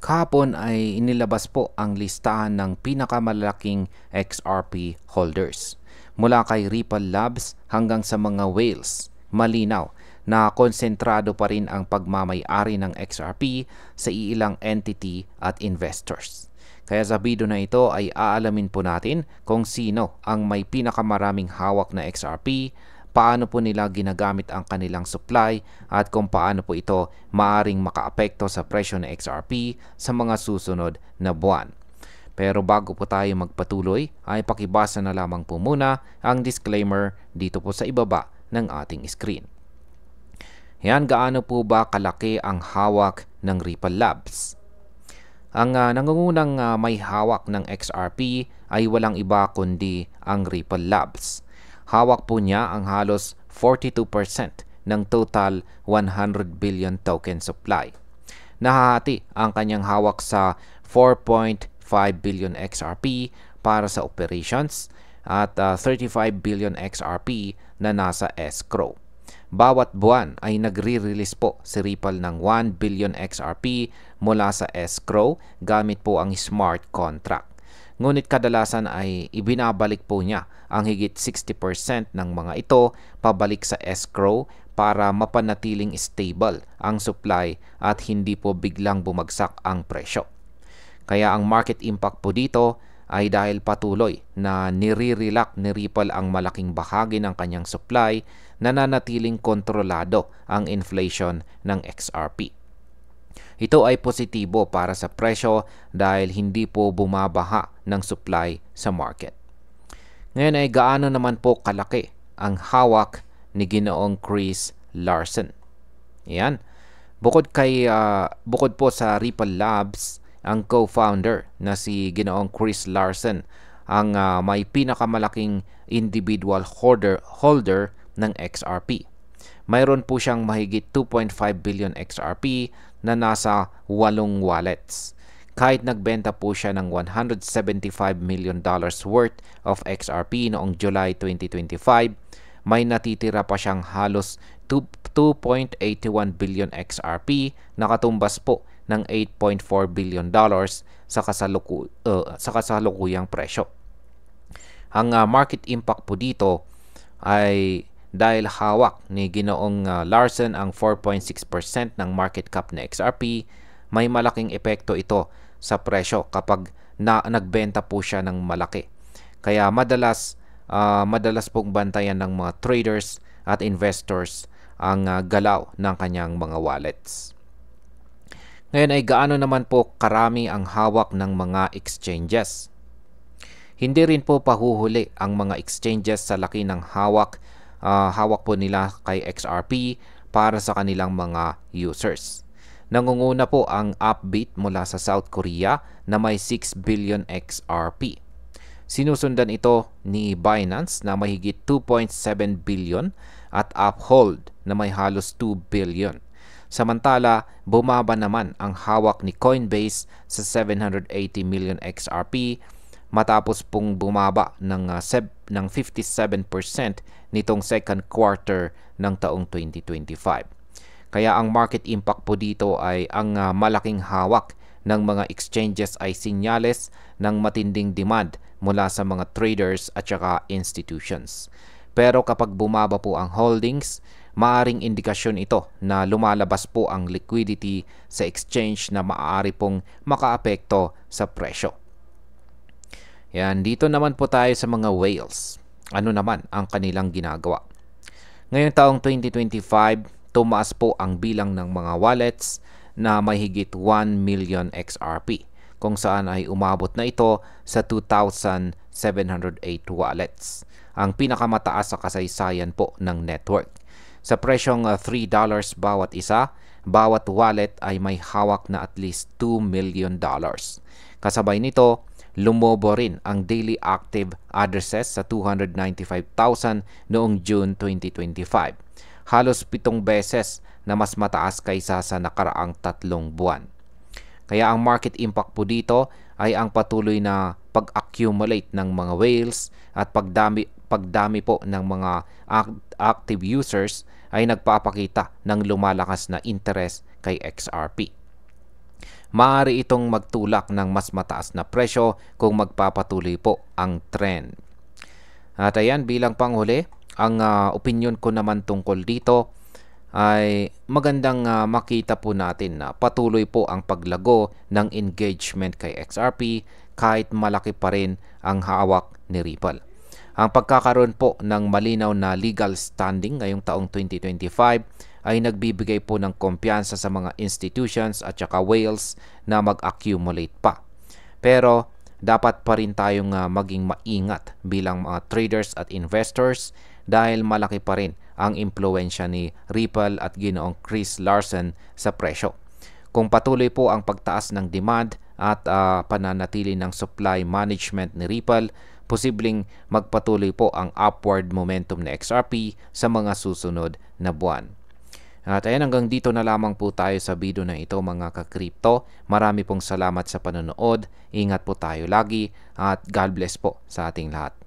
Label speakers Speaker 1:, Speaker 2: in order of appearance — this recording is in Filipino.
Speaker 1: Kahapon ay inilabas po ang listahan ng pinakamalalaking XRP holders. Mula kay Ripple Labs hanggang sa mga whales, malinaw na konsentrado pa rin ang pagmamay-ari ng XRP sa iilang entity at investors. Kaya sa video na ito ay aalamin po natin kung sino ang may pinakamaraming hawak na XRP, paano po nila ginagamit ang kanilang supply at kung paano po ito maaring makaapekto sa presyo ng XRP sa mga susunod na buwan. Pero bago po tayo magpatuloy ay pakibasa na lamang po muna ang disclaimer dito po sa ibaba ng ating screen. Yan, gaano po ba kalaki ang hawak ng Ripple Labs? Ang nangungunang may hawak ng XRP ay walang iba kundi ang Ripple Labs. Hawak po niya ang halos 42% ng total 100 billion token supply. Nahahati ang kanyang hawak sa 4.5 billion XRP para sa operations at 35 billion XRP na nasa escrow. Bawat buwan ay nagre-release po si Ripple ng 1 billion XRP mula sa escrow gamit po ang smart contract. Ngunit kadalasan ay ibinabalik po niya ang higit 60% ng mga ito pabalik sa escrow para mapanatiling stable ang supply at hindi po biglang bumagsak ang presyo. Kaya ang market impact po dito ay dahil patuloy na nire-relax ni Ripple ang malaking bahagi ng kanyang supply, nananatiling kontrolado ang inflation ng XRP. Ito ay positibo para sa presyo dahil hindi po bumabaha ng supply sa market. Ngayon ay gaano naman po kalaki ang hawak ni Ginoong Chris Larsen. Yan. Bukod po sa Ripple Labs, ang co-founder na si Ginoong Chris Larsen ang may pinakamalaking individual holder ng XRP. Mayroon po siyang mahigit 2.5 billion XRP na nasa 8 wallets. Kahit nagbenta po siya ng $175 million worth of XRP noong July 2025, may natitira pa siyang halos 2.81 billion XRP na katumbas po ng $8.4 billion sa kasalukuyang presyo. Ang market impact po dito ay dahil hawak ni Ginoong Larsen ang 4.6% ng market cap na XRP, may malaking epekto ito sa presyo kapag nagbenta po siya ng malaki. Kaya madalas pong bantayan ng mga traders at investors ang galaw ng kanyang mga wallets. Ngayon ay gaano naman po karami ang hawak ng mga exchanges? Hindi rin po pahuhuli ang mga exchanges sa laki ng hawak po nila kay XRP para sa kanilang mga users. Nangunguna po ang Upbit mula sa South Korea na may 6 billion XRP. Sinusundan ito ni Binance na may higit 2.7 billion at Uphold na may halos 2 billion. Samantala, bumaba naman ang hawak ni Coinbase sa 780 million XRP matapos pong bumaba ng 57% nitong second quarter ng taong 2025. Kaya ang market impact po dito ay ang malaking hawak ng mga exchanges ay sinyales ng matinding demand mula sa mga traders at saka institutions. Pero kapag bumaba po ang holdings, maaring indikasyon ito na lumalabas po ang liquidity sa exchange na maaari pong makaapekto sa presyo. Yan, dito naman po tayo sa mga whales. Ano naman ang kanilang ginagawa? Ngayong taong 2025, tumaas po ang bilang ng mga wallets na may higit 1 million XRP, kung saan ay umabot na ito sa 2,708 wallets. Ang pinakamataas sa kasaysayan po ng network. Sa presyong $3 bawat isa, bawat wallet ay may hawak na at least $2 million. Kasabay nito, lumobo rin ang daily active addresses sa 295,000 noong June 2025. Halos 7 beses na mas mataas kaysa sa nakaraang 3 buwan. Kaya ang market impact po dito ay ang patuloy na pag-accumulate ng mga whales at pagdami po ng mga active users ay nagpapakita ng lumalakas na interest kay XRP. maaari itong magtulak ng mas mataas na presyo kung magpapatuloy po ang trend. At ayan, bilang panghuli, ang opinion ko naman tungkol dito ay magandang makita po natin na patuloy po ang paglago ng engagement kay XRP kahit malaki pa rin ang hawak ni Ripple. Ang pagkakaroon po ng malinaw na legal standing ngayong taong 2025 ay nagbibigay po ng kumpiyansa sa mga institutions at saka whales na mag-accumulate pa. Pero dapat pa rin tayong maging maingat bilang mga traders at investors dahil malaki pa rin ang impluwensya ni Ripple at Ginoong Chris Larsen sa presyo. Kung patuloy po ang pagtaas ng demand at pananatili ng supply management ni Ripple, posibleng magpatuloy po ang upward momentum ni XRP sa mga susunod na buwan. At ayan, hanggang dito na lamang po tayo sa video na ito mga ka-crypto. Marami pong salamat sa panonood. Ingat po tayo lagi at God bless po sa ating lahat.